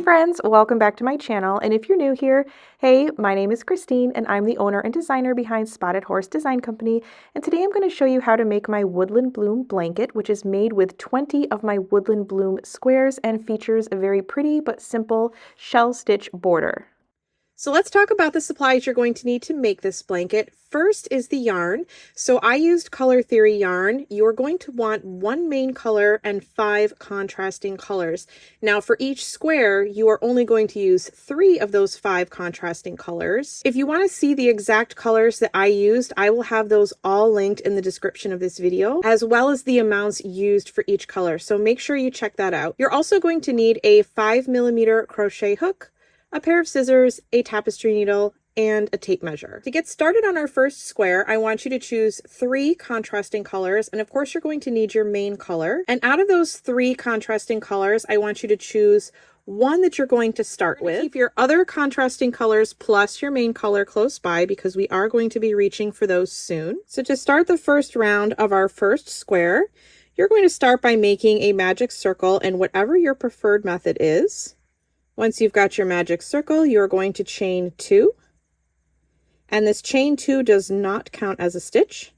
friends, welcome back to my channel, and if you're new here, hey, my name is Christine and I'm the owner and designer behind Spotted Horse Design Company, and today I'm going to show you how to make my Woodland Bloom Blanket, which is made with 20 of my Woodland Bloom squares and features a very pretty but simple shell stitch border. So let's talk about the supplies you're going to need to make this blanket. First is the yarn. So I used Color Theory yarn. You're going to want one main color and 5 contrasting colors. Now for each square, you are only going to use 3 of those 5 contrasting colors. If you want to see the exact colors that I used, I will have those all linked in the description of this video, as well as the amounts used for each color. So make sure you check that out. You're also going to need a 5mm crochet hook, a pair of scissors, a tapestry needle, and a tape measure. To get started on our first square, I want you to choose 3 contrasting colors, and of course you're going to need your main color. And out of those 3 contrasting colors, I want you to choose one that you're going to start with. Keep your other contrasting colors plus your main color close by because we are going to be reaching for those soon. So to start the first round of our first square, you're going to start by making a magic circle in whatever your preferred method is. Once you've got your magic circle, you're going to chain 2. And this chain 2 does not count as a stitch.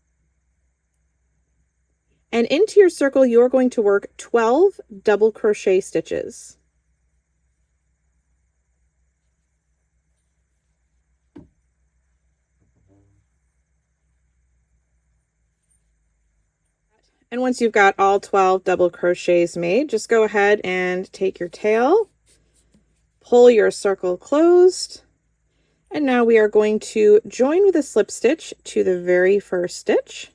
And into your circle, you're going to work 12 double crochet stitches. And once you've got all 12 double crochets made, just go ahead and take your tail, pull your circle closed, and now we are going to join with a slip stitch to the very first stitch.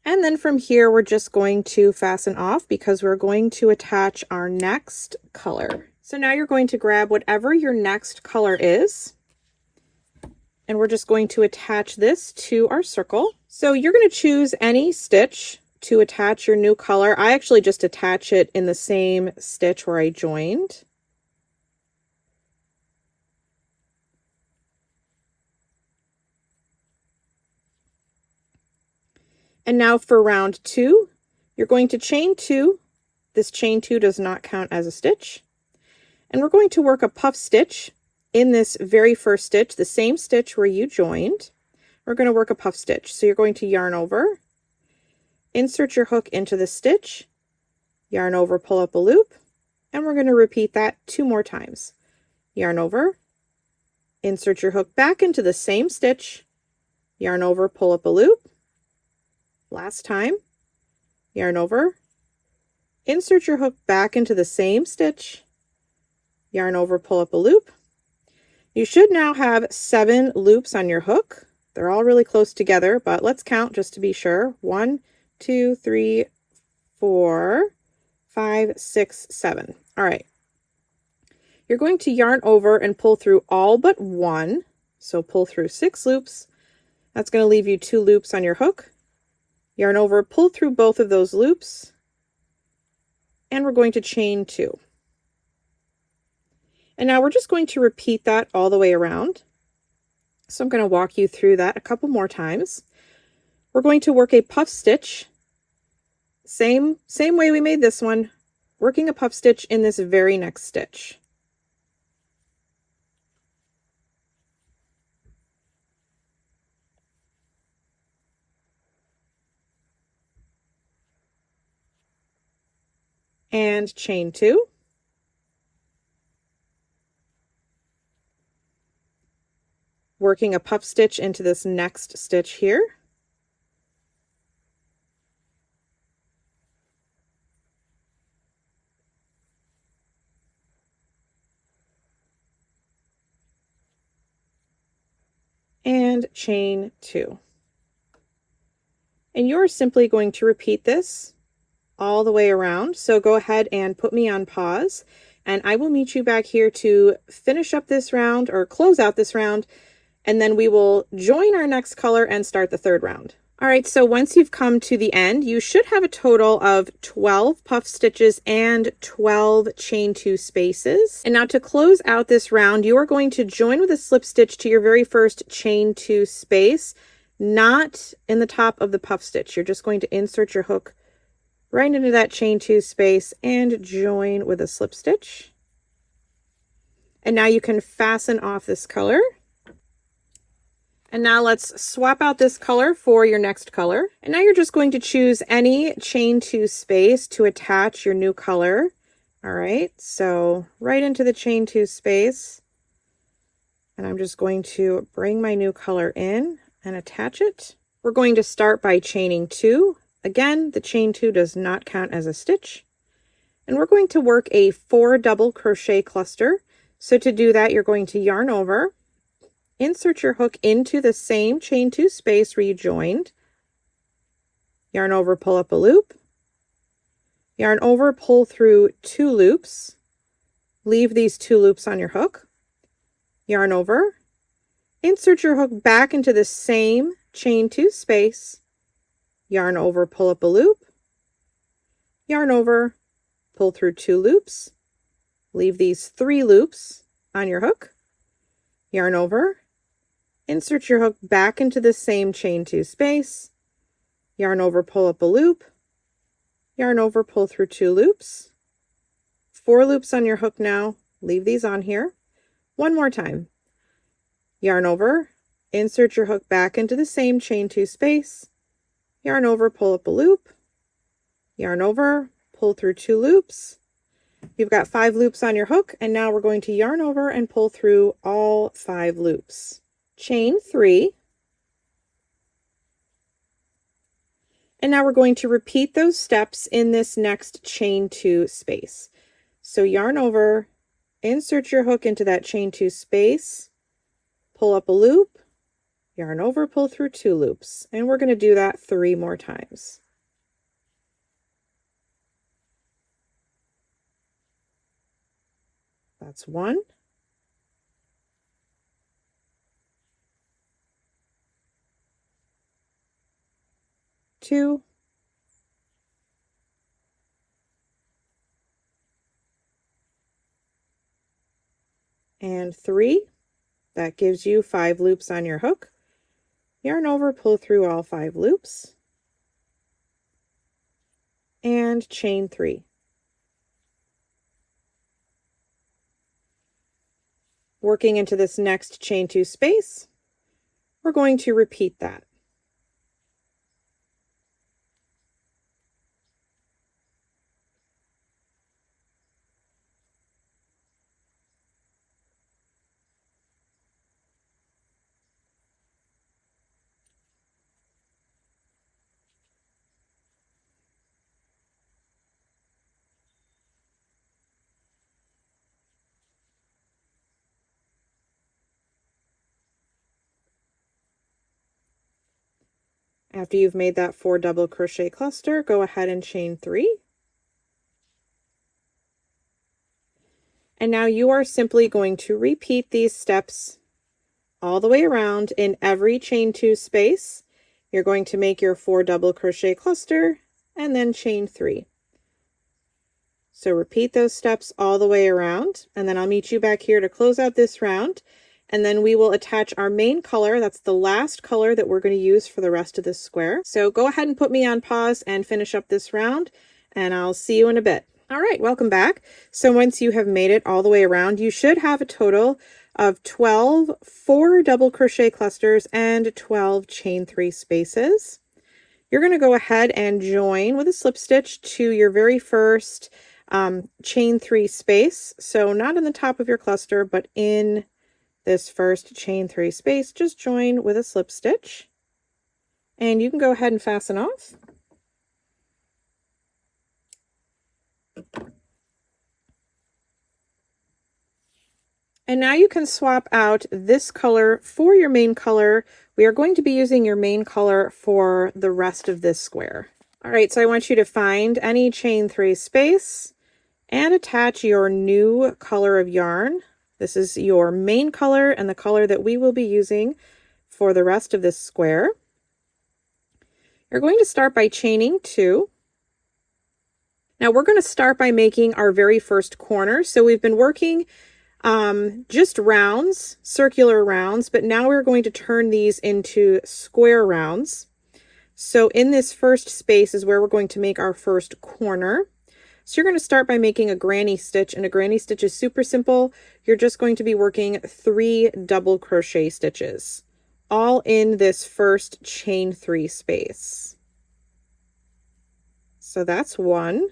And then from here, we're just going to fasten off because we're going to attach our next color. So now you're going to grab whatever your next color is, and we're just going to attach this to our circle. So you're going to choose any stitch to attach your new color. I actually just attach it in the same stitch where I joined. And now for round 2, you're going to chain 2. This chain 2 does not count as a stitch. And we're going to work a puff stitch in this very first stitch, the same stitch where you joined. We're going to work a puff stitch. So you're going to yarn over, insert your hook into the stitch, yarn over, pull up a loop, and we're going to repeat that 2 more times. Yarn over, insert your hook back into the same stitch, yarn over, pull up a loop. Last time, yarn over, insert your hook back into the same stitch, yarn over, pull up a loop. You should now have 7 loops on your hook. They're all really close together, but let's count just to be sure. 1, 2, 3, 4, 5, 6, 7. All right. You're going to yarn over and pull through all but 1. So pull through 6 loops. That's going to leave you 2 loops on your hook. Yarn over, pull through both of those loops. And we're going to chain 2. And now we're just going to repeat that all the way around. So I'm going to walk you through that a couple more times. We're going to work a puff stitch, same way we made this one, working a puff stitch in this very next stitch. And chain 2. Working a puff stitch into this next stitch here. And chain 2. And you're simply going to repeat this all the way around. So go ahead and put me on pause, and I will meet you back here to finish up this round or close out this round, and then we will join our next color and start the third round. All right, so once you've come to the end, you should have a total of 12 puff stitches and 12 chain 2 spaces. And now to close out this round, you are going to join with a slip stitch to your very first chain 2 space, not in the top of the puff stitch. You're just going to insert your hook right into that chain 2 space and join with a slip stitch. And now you can fasten off this color. And now let's swap out this color for your next color. And now you're just going to choose any chain 2 space to attach your new color. All right, so right into the chain 2 space. And I'm just going to bring my new color in and attach it. We're going to start by chaining 2. Again, the chain 2 does not count as a stitch. And we're going to work a 4 double crochet cluster. So to do that, you're going to yarn over, insert your hook into the same chain 2 space where you joined, yarn over, pull up a loop, yarn over, pull through 2 loops, leave these 2 loops on your hook, yarn over, insert your hook back into the same chain 2 space, yarn over, pull up a loop, yarn over, pull through 2 loops, leave these 3 loops on your hook, yarn over, insert your hook back into the same chain 2 space, yarn over, pull up a loop, yarn over, pull through 2 loops, 4 loops on your hook now, leave these on here. One more time. Yarn over, insert your hook back into the same chain 2 space, yarn over, pull up a loop, yarn over, pull through 2 loops. You've got 5 loops on your hook, and now we're going to yarn over and pull through all 5 loops. Chain 3. And now we're going to repeat those steps in this next chain 2 space. So yarn over, insert your hook into that chain 2 space, pull up a loop, yarn over, pull through 2 loops. And we're going to do that 3 more times. That's 1. 2. And 3. That gives you 5 loops on your hook. Yarn over, pull through all 5 loops, and chain 3. Working into this next chain 2 space, we're going to repeat that. After you've made that 4 double crochet cluster, go ahead and chain 3. And now you are simply going to repeat these steps all the way around in every chain 2 space. You're going to make your 4 double crochet cluster and then chain 3. So repeat those steps all the way around, and then I'll meet you back here to close out this round. And then we will attach our main color. That's the last color that we're going to use for the rest of this square. So go ahead and put me on pause and finish up this round, and I'll see you in a bit. All right, welcome back. So once you have made it all the way around, you should have a total of 12 4 double crochet clusters and 12 chain 3 spaces. You're going to go ahead and join with a slip stitch to your very first chain 3 space. So not in the top of your cluster, but in this first chain 3 space, just join with a slip stitch, and you can go ahead and fasten off. And now you can swap out this color for your main color. We are going to be using your main color for the rest of this square. All right, so I want you to find any chain 3 space and attach your new color of yarn. This is your main color and the color that we will be using for the rest of this square. You're going to start by chaining 2. Now we're going to start by making our very first corner. So we've been working just rounds, circular rounds, but now we're going to turn these into square rounds. So in this first space is where we're going to make our first corner. So you're going to start by making a granny stitch, and a granny stitch is super simple. You're just going to be working 3 double crochet stitches, all in this first chain 3 space. So that's 1,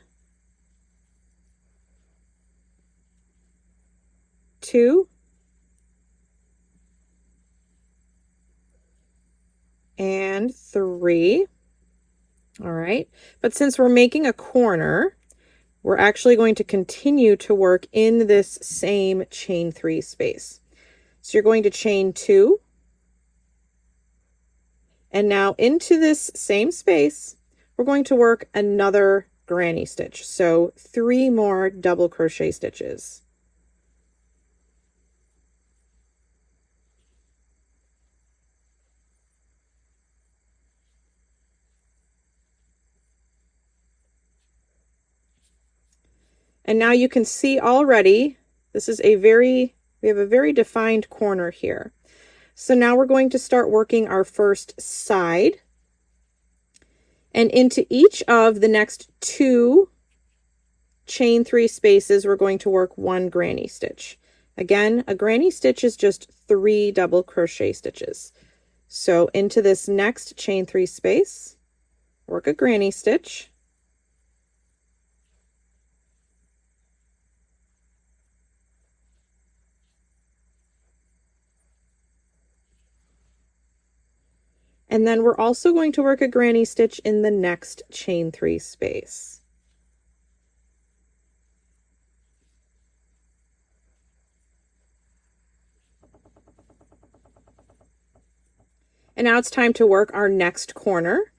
2, and 3. All right, but since we're making a corner, we're actually going to continue to work in this same chain 3 space. So you're going to chain 2, and now into this same space, we're going to work another granny stitch. So 3 more double crochet stitches. And now you can see already, this is we have a very defined corner here. So now we're going to start working our first side. And into each of the next 2 chain 3 spaces, we're going to work 1 granny stitch. Again, a granny stitch is just 3 double crochet stitches. So into this next chain 3 space, work a granny stitch. And then we're also going to work a granny stitch in the next chain 3 space. And now it's time to work our next corner.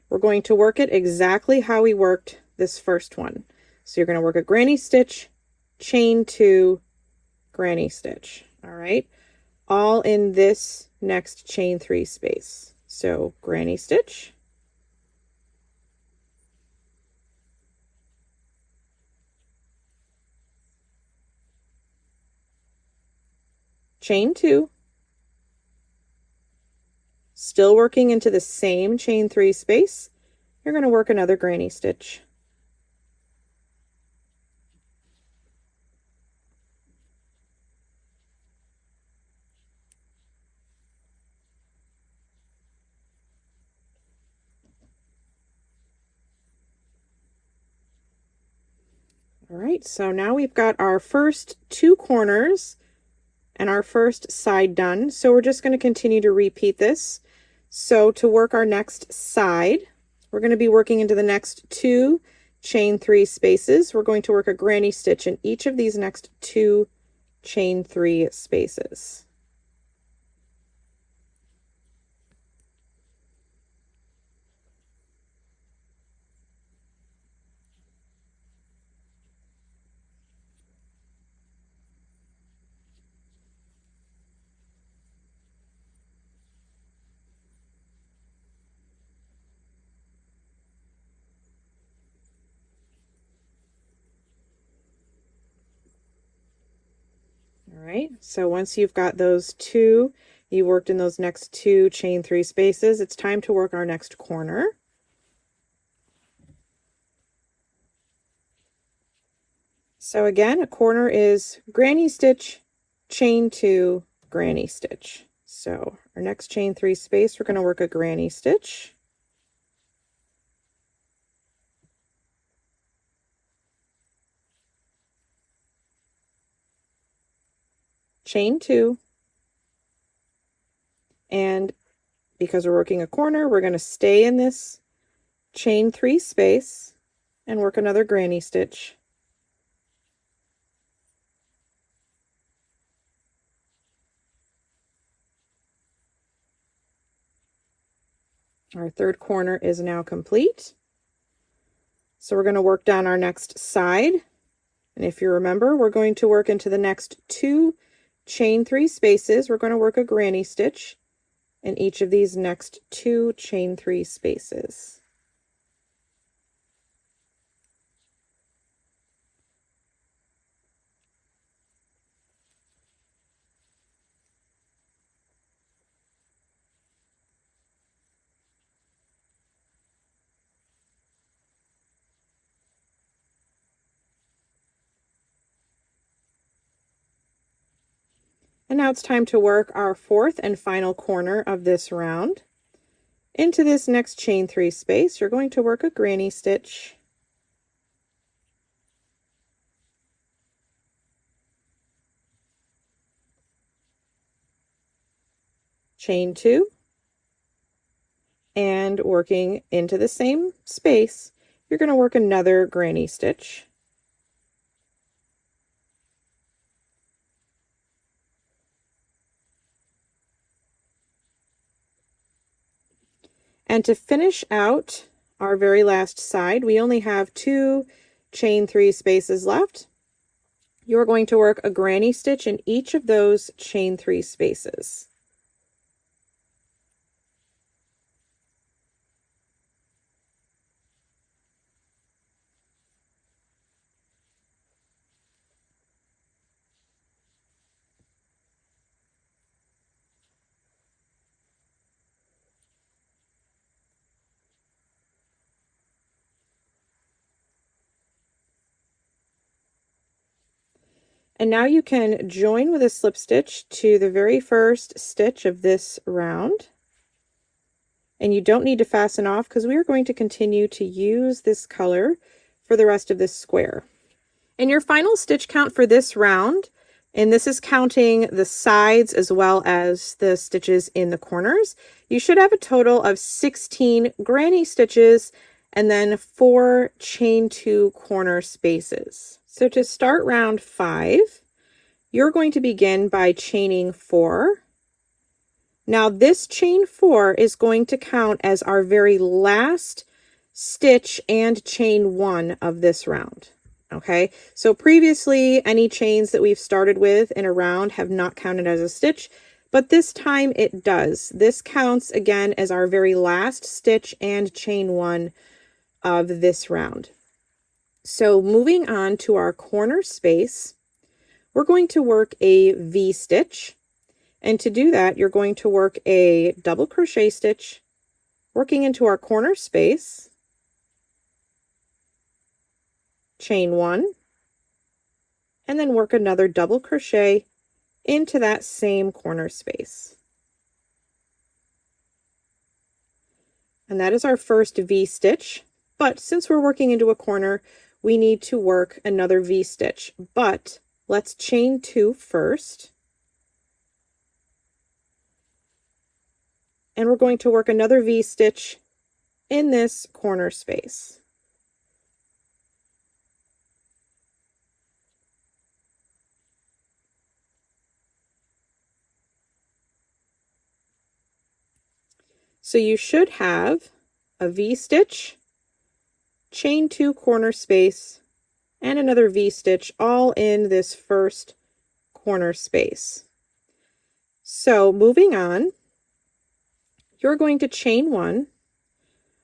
We're going to work it exactly how we worked this first one. So you're going to work a granny stitch, chain 2, granny stitch. All right, all in this next chain 3 space. So granny stitch, chain 2, still working into the same chain 3 space. You're going to work another granny stitch. All right, so now we've got our first 2 corners and our first side done. So we're just going to continue to repeat this. So to work our next side, we're going to be working into the next 2 chain 3 spaces. We're going to work a granny stitch in each of these next 2 chain 3 spaces. All right, so once you've got those 2, you worked in those next 2 chain 3 spaces, it's time to work our next corner. So again, a corner is granny stitch, chain 2, granny stitch. So our next chain 3 space, we're going to work a granny stitch. Chain 2, and because we're working a corner, we're going to stay in this chain 3 space and work another granny stitch. Our third corner is now complete. So we're going to work down our next side. And if you remember, we're going to work into the next 2 chain 3 spaces. We're going to work a granny stitch in each of these next 2 chain 3 spaces. And now it's time to work our fourth and final corner of this round. Into this next chain 3 space, you're going to work a granny stitch, chain 2, and working into the same space, you're going to work another granny stitch, and to finish out our very last side, we only have 2 chain 3 spaces left. You're going to work a granny stitch in each of those chain 3 spaces. And now you can join with a slip stitch to the very first stitch of this round. And you don't need to fasten off because we are going to continue to use this color for the rest of this square. And your final stitch count for this round, and this is counting the sides as well as the stitches in the corners, you should have a total of 16 granny stitches and then 4 chain 2 corner spaces. So to start round 5, you're going to begin by chaining 4. Now this chain 4 is going to count as our very last stitch and chain 1 of this round. Okay, so previously any chains that we've started with in a round have not counted as a stitch, but this time it does. This counts again as our very last stitch and chain 1 of this round. So moving on to our corner space, we're going to work a V-stitch. And to do that, you're going to work a double crochet stitch, working into our corner space, chain 1, and then work another double crochet into that same corner space. And that is our first V-stitch, but since we're working into a corner, we need to work another V-stitch, but let's chain 2 first. And we're going to work another V-stitch in this corner space. So you should have a V-stitch, chain 2 corner space, and another V-stitch all in this first corner space. So moving on, you're going to chain 1.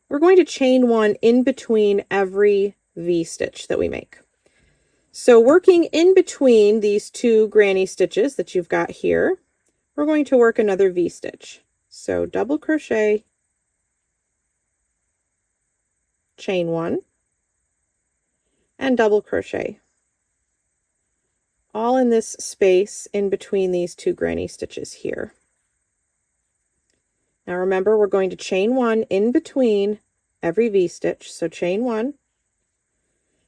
We're going to chain 1 in between every V-stitch that we make. So working in between these 2 granny stitches that you've got here, we're going to work another V-stitch. So double crochet, chain 1, and double crochet, all in this space in between these 2 granny stitches here. Now remember, we're going to chain 1 in between every V-stitch, so chain 1,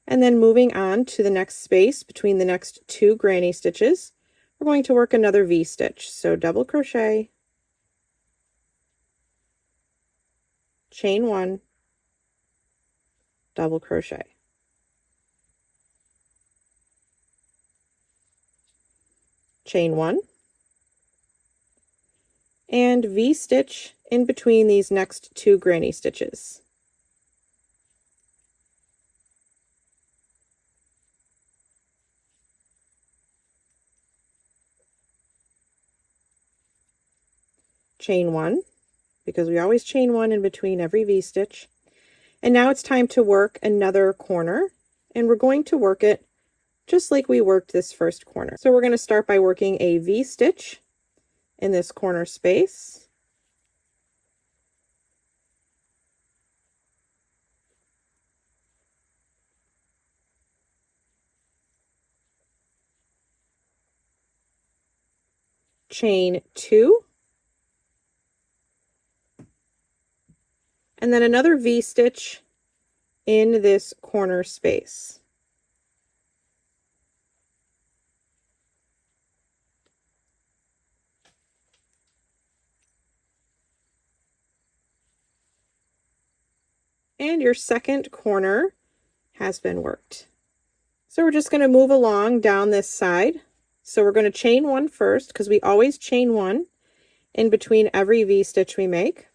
and then moving on to the next space between the next 2 granny stitches, we're going to work another V-stitch, so double crochet, chain 1, double crochet. Chain 1, and V-stitch in between these next 2 granny stitches. Chain 1, because we always chain 1 in between every V-stitch. And now it's time to work another corner, and we're going to work it just like we worked this first corner. So we're going to start by working a V-stitch in this corner space. chain 2, and then another V-stitch in this corner space. And your second corner has been worked. So we're just going to move along down this side. So we're going to chain 1 first, because we always chain 1 in between every V-stitch we make.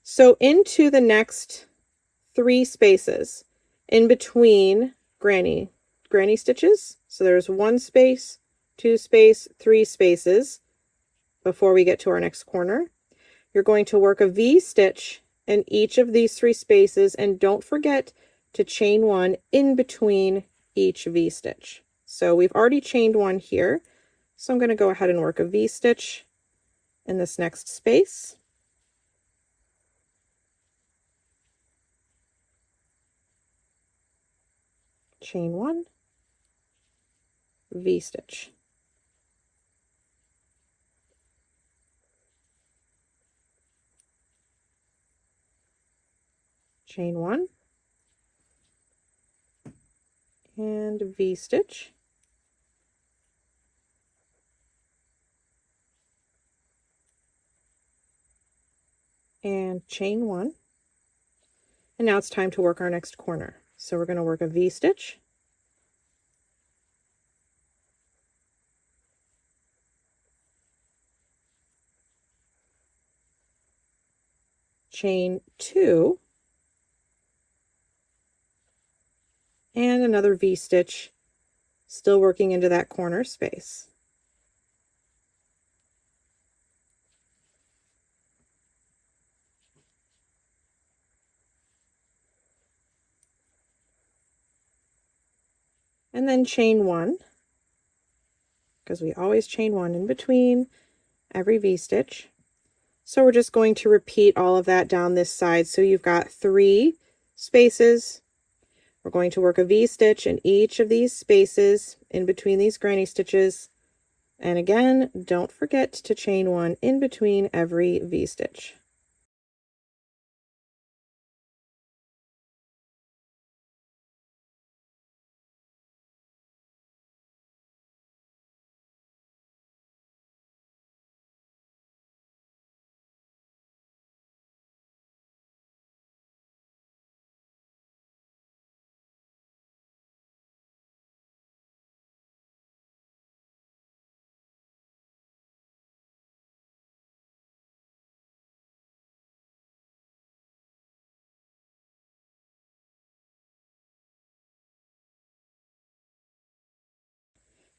So into the next 3 spaces in between granny stitches. So there's 1 space, 2 space, 3 spaces before we get to our next corner. You're going to work a V-stitch in each of these 3 spaces, and don't forget to chain 1 in between each V-stitch. So we've already chained 1 here, so I'm going to go ahead and work a V-stitch in this next space. Chain 1, V-stitch. Chain 1 and V-stitch. And chain 1. And now it's time to work our next corner. So we're going to work a V-stitch, chain 2, and another V-stitch, still working into that corner space. And then chain 1, because we always chain 1 in between every V-stitch. So we're just going to repeat all of that down this side. So you've got 3 spaces. We're going to work a V-stitch in each of these spaces in between these granny stitches. And again, don't forget to chain 1 in between every V-stitch.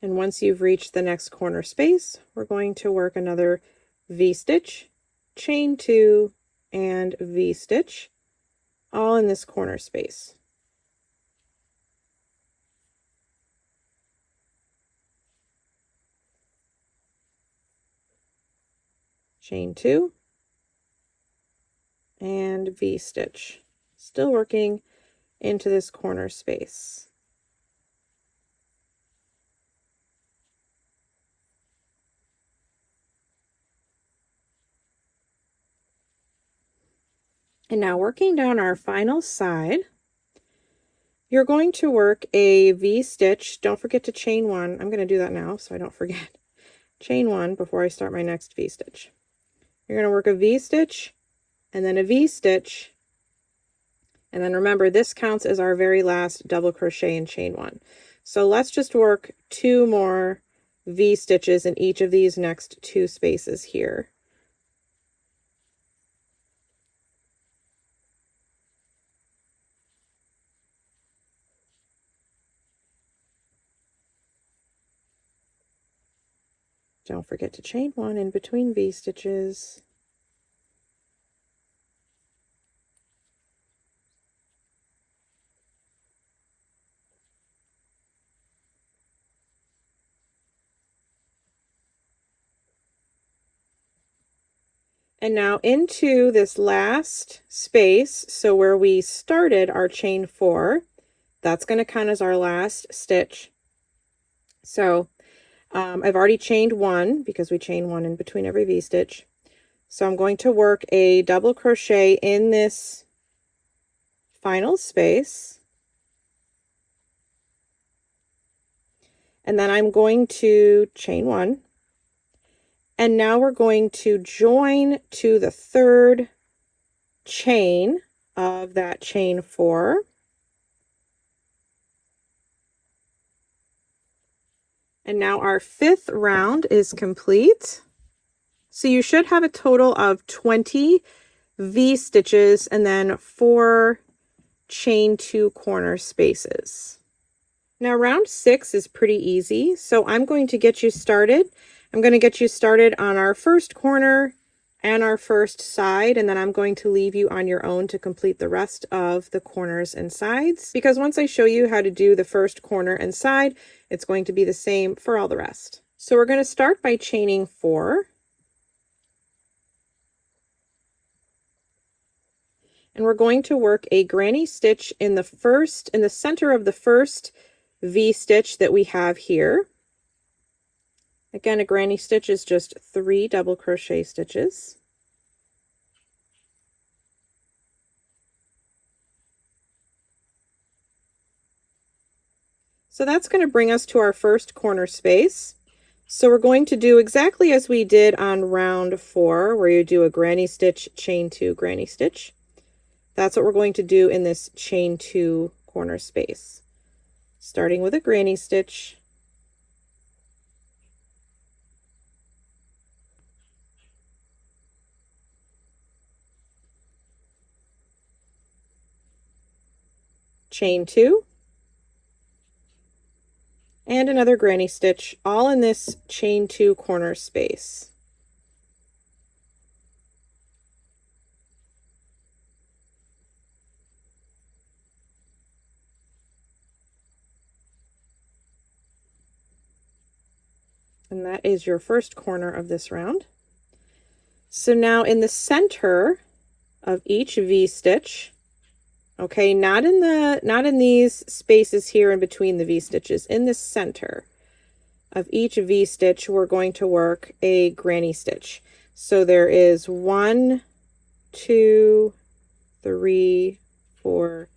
And once you've reached the next corner space, we're going to work another V-stitch, chain 2, and V-stitch, all in this corner space. Chain 2, and V-stitch, still working into this corner space. And now working down our final side, you're going to work a V-stitch. Don't forget to chain 1. I'm going to do that now so I don't forget. Chain 1 before I start my next V-stitch. You're going to work a V-stitch and then a V-stitch. And then remember, this counts as our very last double crochet in chain 1. So let's just work 2 more V-stitches in each of these next 2 spaces here. Don't forget to chain 1 in between V-stitches. And now into this last space, so where we started our chain 4, that's going to count as our last stitch. So I've already chained one because we chain one in between every V-stitch. So I'm going to work a double crochet in this final space. And then I'm going to chain one. And now we're going to join to the third chain of that chain 4. And now our 5th round is complete. So you should have a total of 20 V-stitches and then 4 chain 2 corner spaces. Now round 6 is pretty easy, so I'm going to get you started. I'm going to get you started on our first corner and our first side, and then I'm going to leave you on your own to complete the rest of the corners and sides, because once I show you how to do the first corner and side, it's going to be the same for all the rest. So we're going to start by chaining 4. And we're going to work a granny stitch in the center of the first V-stitch that we have here. Again, a granny stitch is just 3 double crochet stitches. So that's going to bring us to our first corner space. So we're going to do exactly as we did on round 4, where you do a granny stitch, chain 2, granny stitch. That's what we're going to do in this chain 2 corner space. Starting with a granny stitch, chain 2, and another granny stitch, all in this chain 2 corner space. And that is your first corner of this round. So now in the center of each V-stitch, okay, not in these spaces here in between the V-stitches, in the center of each V-stitch, we're going to work a granny stitch. So there is 1, 2, 3, 4,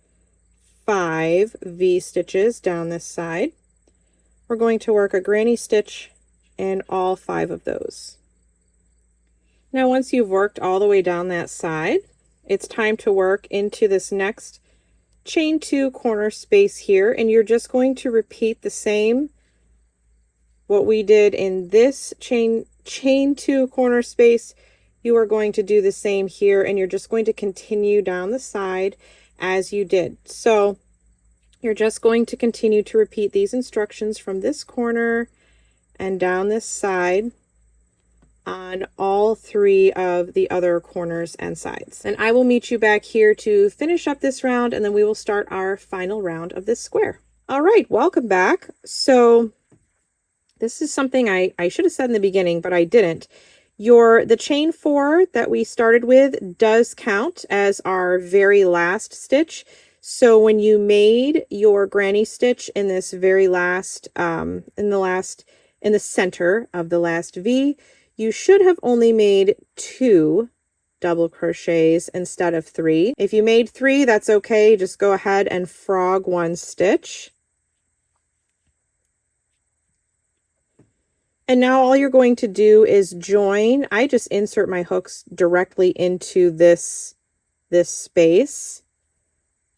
5 V-stitches down this side. We're going to work a granny stitch in all 5 of those. Now once you've worked all the way down that side, it's time to work into this next chain 2 corner space here, and you're just going to repeat the same what we did in this chain 2 corner space. You are going to do the same here, and you're just going to continue down the side as you did. So you're just going to continue to repeat these instructions from this corner and down this side on all 3 of the other corners and sides. And I will meet you back here to finish up this round, and then we will start our final round of this square. All right, welcome back. So this is something I should have said in the beginning, but I didn't. The chain 4 that we started with does count as our very last stitch. So when you made your granny stitch in this very last, in the center of the last V, you should have only made 2 double crochets instead of 3. If you made 3, that's okay. Just go ahead and frog 1 stitch. And now all you're going to do is join. I just insert my hooks directly into this space,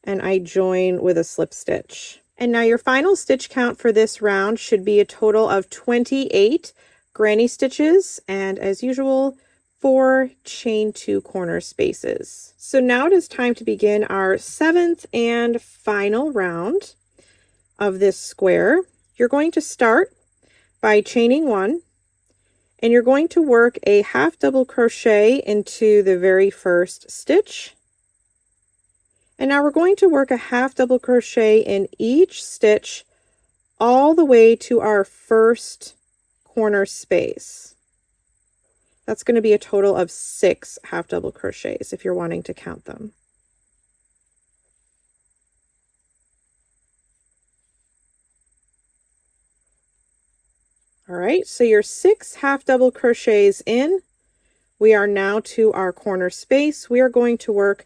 and I join with a slip stitch. And now your final stitch count for this round should be a total of 28 granny stitches, and as usual, 4 chain 2 corner spaces. So now it is time to begin our 7th and final round of this square. You're going to start by chaining 1, and you're going to work a half double crochet into the very first stitch. And now we're going to work a half double crochet in each stitch all the way to our first corner space. That's going to be a total of 6 half double crochets if you're wanting to count them. All right, so your 6 half double crochets in, we are now to our corner space. We are going to work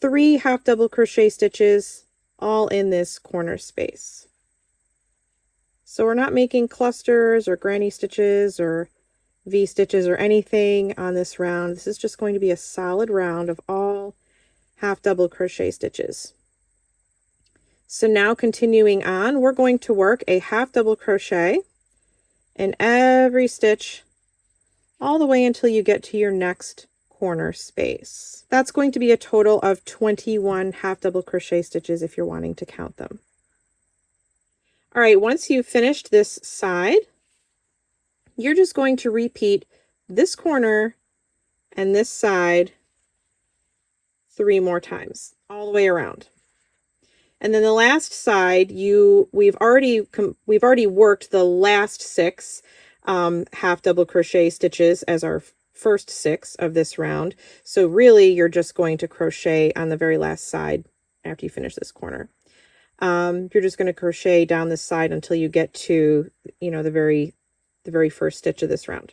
3 half double crochet stitches all in this corner space. So we're not making clusters or granny stitches or V stitches or anything on this round. This is just going to be a solid round of all half double crochet stitches. So now continuing on, we're going to work a half double crochet in every stitch all the way until you get to your next corner space. That's going to be a total of 21 half double crochet stitches if you're wanting to count them. All right, once you've finished this side, you're just going to repeat this corner and this side 3 more times all the way around. And then the last side, we've already worked the last 6 half double crochet stitches as our first 6 of this round. So really you're just going to crochet on the very last side after you finish this corner. You're just going to crochet down this side until you get to, you know, the very first stitch of this round.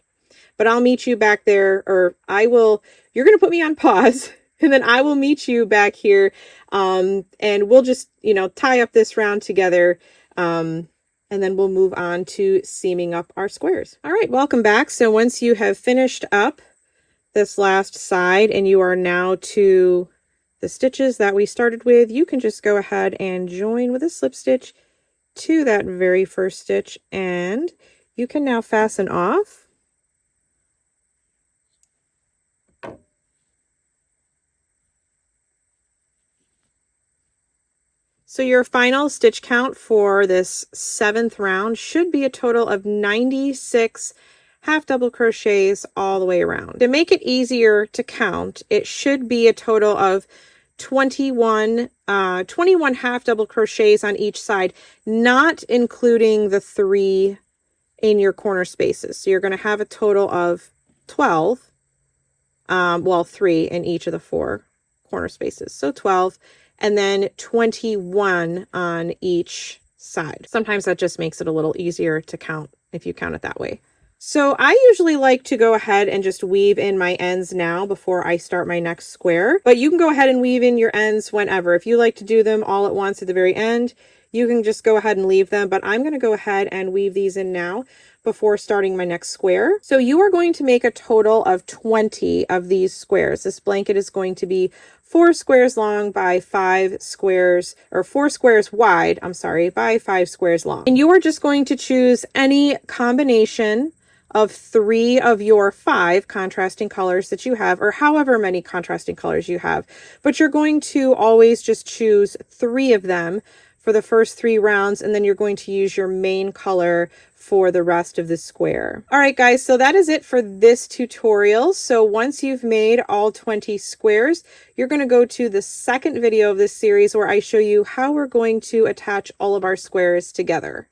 But I'll meet you back there, or you're going to put me on pause and then I will meet you back here. And we'll just, you know, tie up this round together. And then we'll move on to seaming up our squares. All right, welcome back. So once you have finished up this last side and you are now to the stitches that we started with, you can just go ahead and join with a slip stitch to that very first stitch, and you can now fasten off. So your final stitch count for this 7th round should be a total of 96 half double crochets all the way around. To make it easier to count, it should be a total of 21 half double crochets on each side, not including the 3 in your corner spaces. So you're going to have a total of 12, well, 3 in each of the 4 corner spaces. So 12, and then 21 on each side. Sometimes that just makes it a little easier to count if you count it that way. So I usually like to go ahead and just weave in my ends now before I start my next square, but you can go ahead and weave in your ends whenever. If you like to do them all at once at the very end, you can just go ahead and leave them, but I'm going to go ahead and weave these in now before starting my next square. So you are going to make a total of 20 of these squares. This blanket is going to be 4 squares long by 5 squares, or 4 squares wide, I'm sorry, by 5 squares long. And you are just going to choose any combination of 3 of your 5 contrasting colors that you have, or however many contrasting colors you have, but you're going to always just choose 3 of them for the first 3 rounds, and then you're going to use your main color for the rest of the square. All right, guys, so that is it for this tutorial. So once you've made all 20 squares, you're going to go to the second video of this series where I show you how we're going to attach all of our squares together.